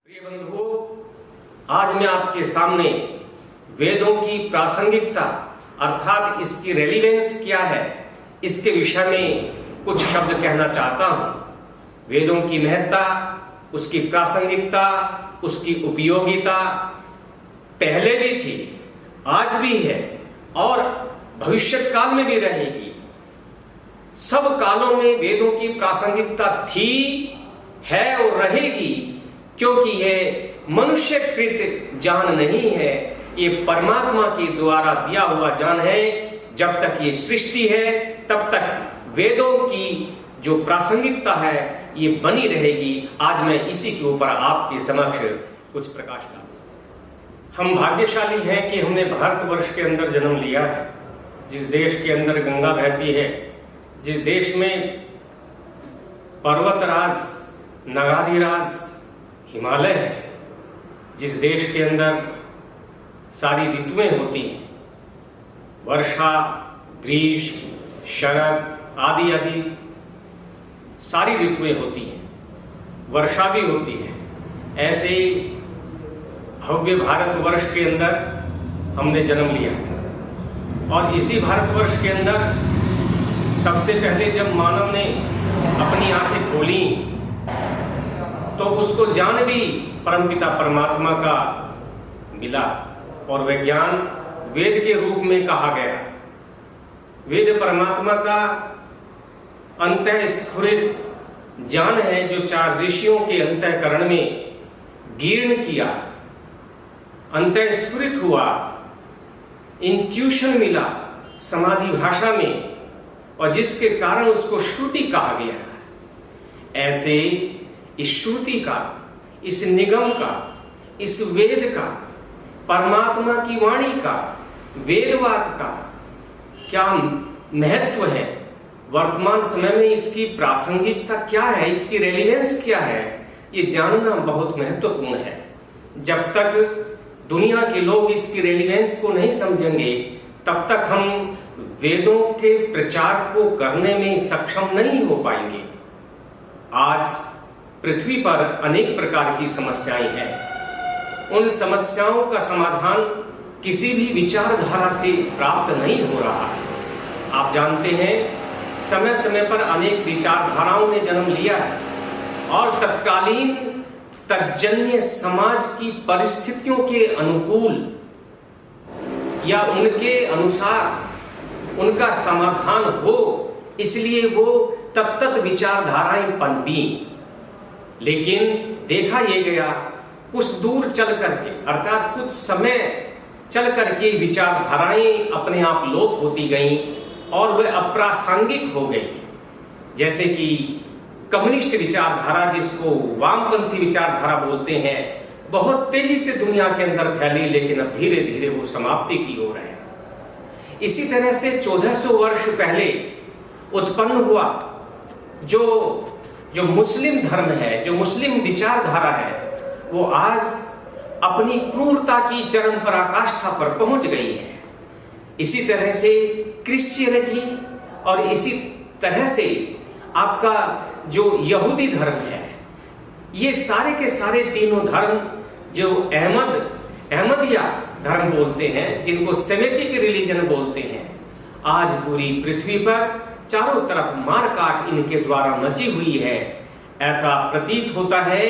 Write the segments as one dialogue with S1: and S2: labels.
S1: प्रिय बंधुओं, आज मैं आपके सामने वेदों की प्रासंगिकता अर्थात इसकी रेलिवेंस क्या है, इसके विषय में कुछ शब्द कहना चाहता हूं। वेदों की महत्ता, उसकी प्रासंगिकता, उसकी उपयोगिता पहले भी थी, आज भी है और भविष्य काल में भी रहेगी। सब कालों में वेदों की प्रासंगिकता थी, है और रहेगी, क्योंकि यह मनुष्यकृत ज्ञान नहीं है, ये परमात्मा के द्वारा दिया हुआ ज्ञान है। जब तक ये सृष्टि है तब तक वेदों की जो प्रासंगिकता है ये बनी रहेगी। आज मैं इसी के ऊपर आपके समक्ष कुछ प्रकाश डालूं। हम भाग्यशाली हैं कि हमने भारतवर्ष के अंदर जन्म लिया है, जिस देश के अंदर गंगा बहती है, जिस देश में पर्वतराज, नगाधिराज हिमालय है, जिस देश के अंदर सारी ऋतुएं होती हैं, वर्षा, ग्रीष्म, शरद आदि आदि सारी ऋतुएं होती हैं, वर्षा भी होती है। ऐसे भव्य भारतवर्ष के अंदर हमने जन्म लिया और इसी भारतवर्ष के अंदर सबसे पहले जब मानव ने अपनी आंखें खोली तो उसको ज्ञान भी परमपिता परमात्मा का मिला और वह ज्ञान वेद के रूप में कहा गया। वेद परमात्मा का अंतःस्फुरित ज्ञान है जो चार ऋषियों के अंतःकरण में गीर्ण किया, अंतःस्फुरित हुआ, इंट्यूशन मिला समाधि भाषा में, और जिसके कारण उसको श्रुति कहा गया। ऐसे इस श्रुति का, इस निगम का, इस वेद का, परमात्मा की वाणी का, वेदवाक का क्या महत्व है, वर्तमान समय में इसकी प्रासंगिकता क्या है, इसकी रेलिवेंस क्या है, ये जानना बहुत महत्वपूर्ण है। जब तक दुनिया के लोग इसकी रेलिवेंस को नहीं समझेंगे तब तक हम वेदों के प्रचार को करने में सक्षम नहीं हो पाएंगे। आज पृथ्वी पर अनेक प्रकार की समस्याएं हैं। उन समस्याओं का समाधान किसी भी विचारधारा से प्राप्त नहीं हो रहा है। आप जानते हैं, समय समय पर अनेक विचारधाराओं ने जन्म लिया है और तत्कालीन तज्जन्य समाज की परिस्थितियों के अनुकूल या उनके अनुसार उनका समाधान हो, इसलिए वो तत्त विचारधाराएं पनपी। लेकिन देखा यह गया, कुछ दूर चल करके अर्थात कुछ समय चल करके विचारधाराएं अपने आप लोप होती गईं और वह अप्रासंगिक हो गई। जैसे कि कम्युनिस्ट विचारधारा, जिसको वामपंथी विचारधारा बोलते हैं, बहुत तेजी से दुनिया के अंदर फैली, लेकिन अब धीरे धीरे वो समाप्ति की ओर है। इसी तरह से 1400 वर्ष पहले उत्पन्न हुआ जो मुस्लिम धर्म है, जो मुस्लिम विचारधारा है, वो आज अपनी क्रूरता की चरम पराकाष्ठा पर पहुंच गई है। इसी तरह से क्रिश्चियनिटी और इसी तरह से आपका जो यहूदी धर्म है, ये सारे के सारे तीनों धर्म जो अहमदिया धर्म बोलते हैं, जिनको सेमेटिक रिलीजन बोलते हैं, आज पूरी पृथ्वी पर चारों तरफ मारकाट इनके द्वारा मची हुई है। ऐसा प्रतीत होता है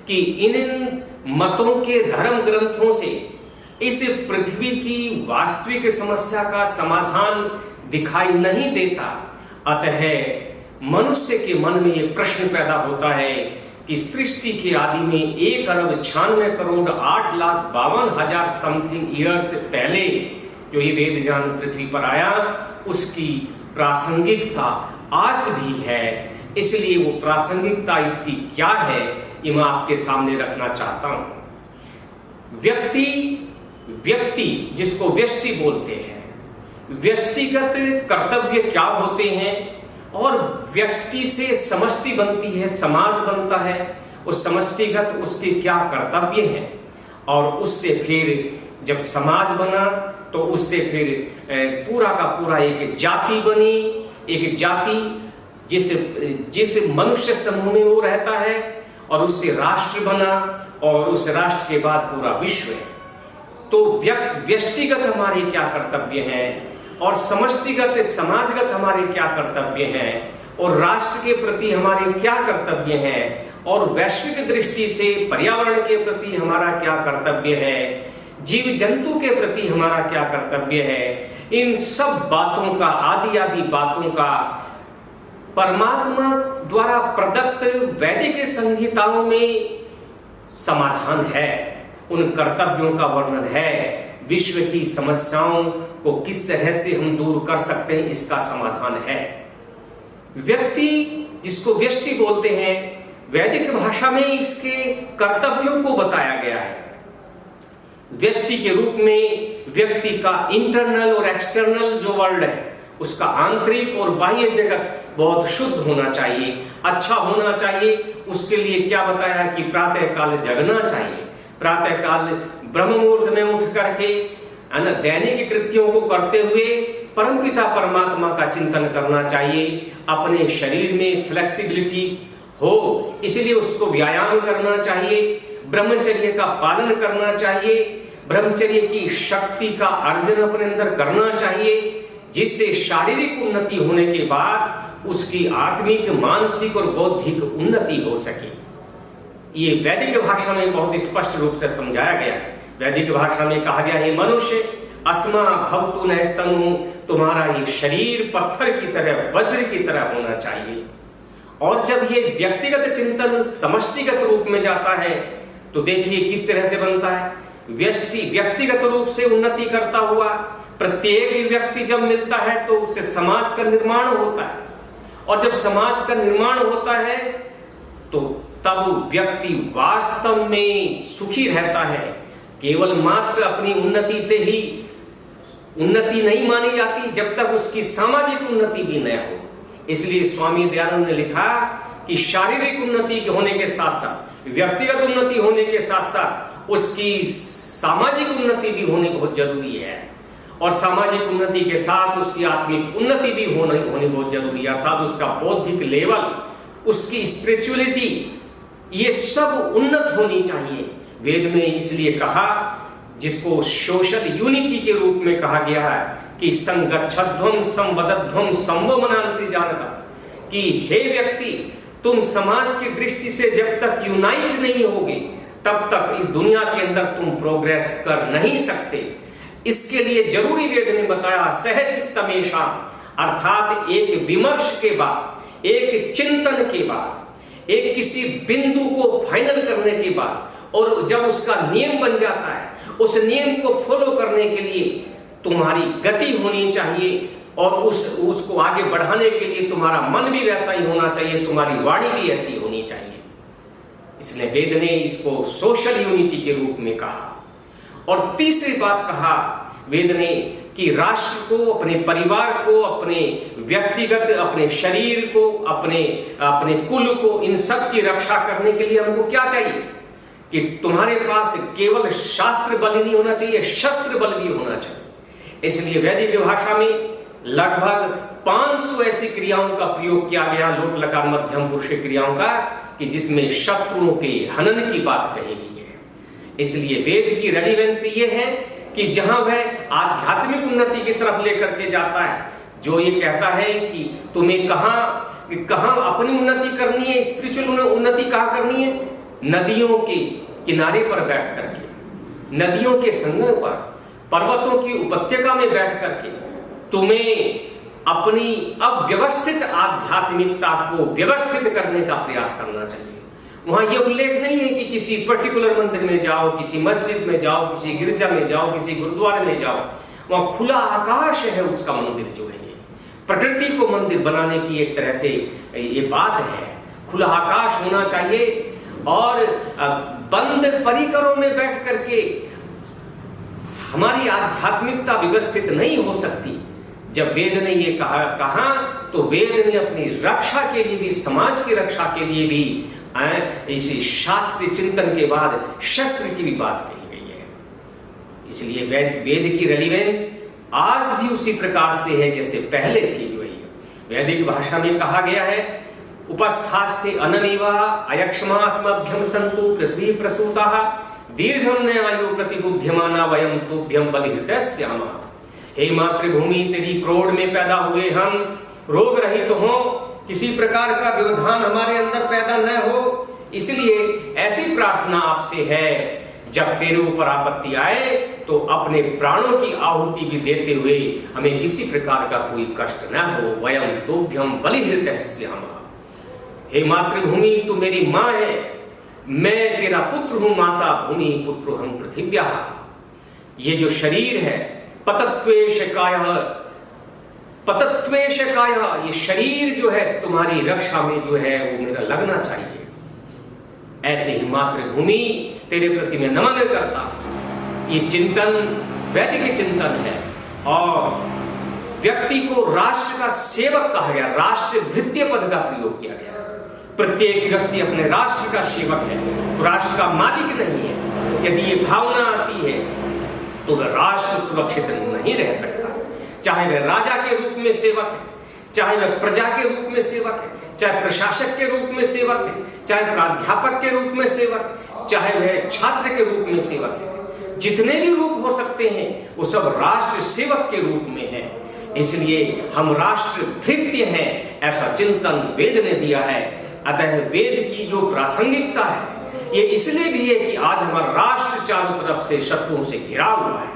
S1: कि इन मतों के धर्म ग्रंथों से इस पृथ्वी की वास्तविक समस्या का समाधान दिखाई नहीं देता। अतः मनुष्य के मन में यह प्रश्न पैदा होता है कि सृष्टि के आदि में 1,96,08,52,000 समथिंग ईयर्स पहले जो ये वेद ज्ञान पृथ्वी पर आया, उसकी प्रासंगिकता आज भी है। इसलिए वो प्रासंगिकता इसकी क्या है, ये मैं आपके सामने रखना चाहता हूं। व्यक्ति जिसको व्यष्टि बोलते हैं, व्यष्टिगत कर्तव्य क्या होते हैं और व्यष्टि से समष्टि बनती है, समाज बनता है। उस समष्टिगत उसके क्या कर्तव्य हैं और उससे फिर जब समाज बना तो उससे फिर पूरा का पूरा एक जाति बनी। एक जाति जिस मनुष्य समूह में वो रहता है और उससे राष्ट्र बना और उस राष्ट्र के बाद पूरा विश्व है। तो व्यक्तिगत हमारे क्या कर्तव्य हैं और समष्टिगत समाजगत हमारे क्या कर्तव्य हैं और राष्ट्र के प्रति हमारे क्या कर्तव्य हैं और वैश्विक दृष्टि से पर्यावरण के प्रति हमारा क्या कर्तव्य है, जीव जंतु के प्रति हमारा क्या कर्तव्य है, इन सब बातों का आदि बातों का परमात्मा द्वारा प्रदत्त वैदिक संहिताओं में समाधान है। उन कर्तव्यों का वर्णन है। विश्व की समस्याओं को किस तरह से हम दूर कर सकते हैं, इसका समाधान है। व्यक्ति, जिसको व्यष्टि बोलते हैं, वैदिक भाषा में इसके कर्तव्यों को बताया गया है। व्यष्टि के रूप में व्यक्ति का इंटरनल और एक्सटर्नल जो वर्ल्ड है, उसका आंतरिक और बाह्य जगत बहुत शुद्ध होना चाहिए, अच्छा होना चाहिए। उसके लिए क्या बताया कि प्रातः काल जगना चाहिए, प्रातः काल ब्रह्म मुहूर्त में उठ करके दैनिक कृत्यों को करते हुए परमपिता परमात्मा का चिंतन करना चाहिए। अपने शरीर में फ्लेक्सिबिलिटी हो, इसलिए उसको व्यायाम करना चाहिए, ब्रह्मचर्य का पालन करना चाहिए, ब्रह्मचर्य की शक्ति का अर्जन अपने अंदर करना चाहिए, जिससे शारीरिक उन्नति होने के बाद उसकी आत्मिक, मानसिक और बौद्धिक उन्नति हो सके। ये वैदिक भाषा में बहुत स्पष्ट रूप से समझाया गया है। वैदिक भाषा में कहा गया है, मनुष्य अस्मा भवतु नैस्तनु, तुम्हारा ये शरीर पत्थर की तरह, वज्र की तरह होना चाहिए। और जब ये व्यक्तिगत चिंतन समष्टिगत रूप में जाता है तो देखिए किस तरह से बनता है। व्यष्टि व्यक्तिगत रूप से उन्नति करता हुआ प्रत्येक व्यक्ति जब मिलता है तो उससे समाज का निर्माण होता है, और जब समाज का निर्माण होता है तो तब व्यक्ति वास्तव में सुखी रहता है। केवल मात्र अपनी उन्नति से ही उन्नति नहीं मानी जाती जब तक उसकी सामाजिक उन्नति भी न हो। इसलिए स्वामी दयानंद ने लिखा कि शारीरिक उन्नति होने के साथ साथ, व्यक्तिगत उन्नति होने के साथ साथ उसकी सामाजिक उन्नति भी होनी बहुत जरूरी है, और सामाजिक उन्नति के साथ उसकी आत्मिक उन्नति भी होनी बहुत जरूरी है। अर्थात उसका बौद्धिक लेवल, उसकी स्पिरिचुअलिटी, ये सब उन्नत होनी चाहिए। वेद में इसलिए कहा, जिसको सोशल यूनिटी के रूप में कहा गया है कि संगच्छध्वम संवदध्वम संवमनांसि जानता, कि हे व्यक्ति, तुम समाज की दृष्टि से जब तक यूनाइट नहीं होगे तब तक इस दुनिया के अंदर तुम प्रोग्रेस कर नहीं सकते। इसके लिए जरूरी वेद ने बताया सहचित्तमेषा, अर्थात एक विमर्श के बाद, एक चिंतन के बाद, एक किसी बिंदु को फाइनल करने के बाद, और जब उसका नियम बन जाता है, उस नियम को फॉलो करने के लिए तुम्हारी गति होनी चाहिए, और उसको आगे बढ़ाने के लिए तुम्हारा मन भी वैसा ही होना चाहिए, तुम्हारी वाणी भी ऐसी होनी चाहिए। इसलिए वेद ने इसको सोशल यूनिटी के रूप में कहा। और तीसरी बात कहा वेद ने कि राष्ट्र को, अपने परिवार को, अपने व्यक्तिगत, अपने शरीर को, अपने कुल को, इन सब की रक्षा करने के लिए हमको क्या चाहिए कि तुम्हारे पास केवल शास्त्र बल ही नहीं होना चाहिए, शस्त्र बल भी होना चाहिए। इसलिए वैदिक भाषा में लगभग 500 ऐसी क्रियाओं का प्रयोग किया गया, लोट लकार मध्यम पुरुष क्रियाओं का, कि जिसमें शत्रुओं के हनन की बात कही गई है। इसलिए वेद की रेलेवेंस ये है कि जहां वह आध्यात्मिक उन्नति की तरफ लेकर के जाता है, जो ये कहता है कि तुम्हें कहां अपनी उन्नति करनी है, स्पिरिचुअल उन्नति कहां करनी है, नदियों के किनारे पर बैठ करके, नदियों के संगम पर, पर्वतों की उपत्यका में बैठ करके तुम्हें अपनी अव्यवस्थित आध्यात्मिकता को व्यवस्थित करने का प्रयास करना चाहिए। वहां यह उल्लेख नहीं है कि किसी पर्टिकुलर मंदिर में जाओ, किसी मस्जिद में जाओ, किसी गिरजा में जाओ, किसी गुरुद्वारे में जाओ। वहां खुला आकाश है उसका मंदिर जो है, प्रकृति को मंदिर बनाने की एक तरह से ये बात है। खुला आकाश होना चाहिए, और बंद परिकरों में बैठ करके हमारी आध्यात्मिकता व्यवस्थित नहीं हो सकती। जब वेद ने ये कहा तो वेद ने अपनी रक्षा के लिए भी, समाज की रक्षा के लिए भी इसी शास्त्रीय चिंतन के बाद शस्त्र की भी बात कही गई है। इसलिए वेद की रेलेवेंस आज भी उसी प्रकार से है जैसे पहले थी। जो है वैदिक भाषा में कहा गया है उपस्थास्ते अनमेवा अयक्ष्मास्मभ्यं सन्तु पृथ्वी प्रसूताः दीर्घं न आयु प्रतिबुध्यमाना वयं तुभ्यं बलिहृतः स्यामः। हे मातृभूमि, तेरी क्रोड़ में पैदा हुए हम रोग रहित हो, किसी प्रकार का व्यवधान हमारे अंदर पैदा न हो, इसलिए ऐसी प्रार्थना आपसे है, जब तेरे ऊपर आपत्ति आए तो अपने प्राणों की आहुति भी देते हुए हमें किसी प्रकार का कोई कष्ट न हो। वयं तुभ्यं बलिहृतः स्यामः। हे मातृभूमि, तू मेरी माँ है, मैं तेरा पुत्र हूं, माता भूमि पुत्र हम पृथिव्याः। ये जो शरीर है, पतत्वेश कायः, ये शरीर जो है तुम्हारी रक्षा में जो है वो मेरा लगना चाहिए। ऐसे ही मातृभूमि तेरे प्रति मैं नमन करता हूं। ये चिंतन वैदिक चिंतन है और व्यक्ति को राष्ट्र का सेवक कहा गया, राष्ट्र भृत्य पद का प्रयोग किया गया। प्रत्येक व्यक्ति अपने राष्ट्र का सेवक है, राष्ट्र का मालिक नहीं है। यदि ये भावना आती है तो वह राष्ट्र सुरक्षित नहीं रह सकता। चाहे वह राजा के रूप में सेवक है, चाहे वह प्रजा के रूप में सेवक है, चाहे प्रशासक के रूप में सेवक है, चाहे प्राध्यापक के रूप में सेवक है, चाहे वह छात्र के रूप में सेवक है। जितने भी रूप हो सकते हैं वो सब राष्ट्र सेवक के रूप में है। इसलिए हम राष्ट्र भृत्य हैं, ऐसा चिंतन वेद ने दिया है। अतः वेद की जो प्रासंगिकता है ये इसलिए भी है कि आज हमारा राष्ट्र चारों तरफ से शत्रुओं से घिरा हुआ है।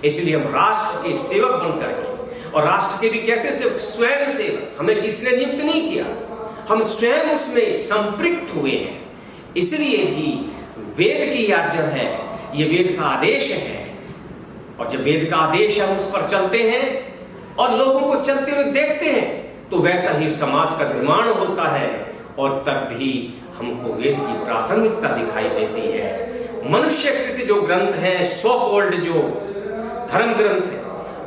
S1: इसलिए हम राष्ट्र के सेवक बन करके, और राष्ट्र के भी कैसे सेवक, स्वयं सेवक, हमें किसी ने नियुक्त नहीं किया, हम स्वयं उसमें संपृक्त हुए हैं। इसलिए भी वेद की आज्ञा है, ये वेद का आदेश है। और जब वेद का आदेश हम उस पर चलते हैं और लोगों को चलते हुए देखते हैं तो वैसा ही समाज का निर्माण होता है और तब भी हमको वेद की प्रासंगिकता दिखाई देती है। मनुष्य कृत जो ग्रंथ हैं, सो कॉल्ड जो धर्म ग्रंथ हैं,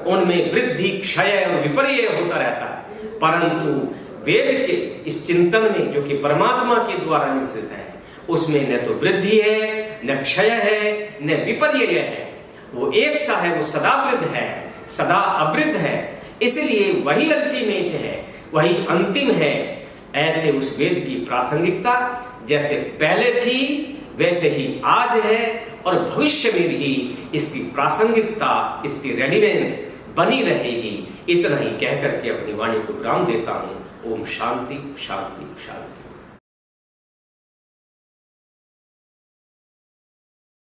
S1: उनमें वृद्धि क्षय और विपर्य होता रहता है, परंतु वेद के इस चिंतन में जो कि परमात्मा के द्वारा निश्चित है, उसमें न तो वृद्धि है, न क्षय है, न विपर्य है। वो एक सा है, वो सदा वृद्ध है, सदा अवृद्ध है। इसलिए वही अल्टीमेट है, वही अंतिम है। ऐसे उस वेद की प्रासंगिकता जैसे पहले थी वैसे ही आज है और भविष्य में भी इसकी प्रासंगिकता, इसकी रेलिवेंस बनी रहेगी। इतना ही कहकर के अपनी वाणी को विराम देता हूं। ओम शांति शांति शांति।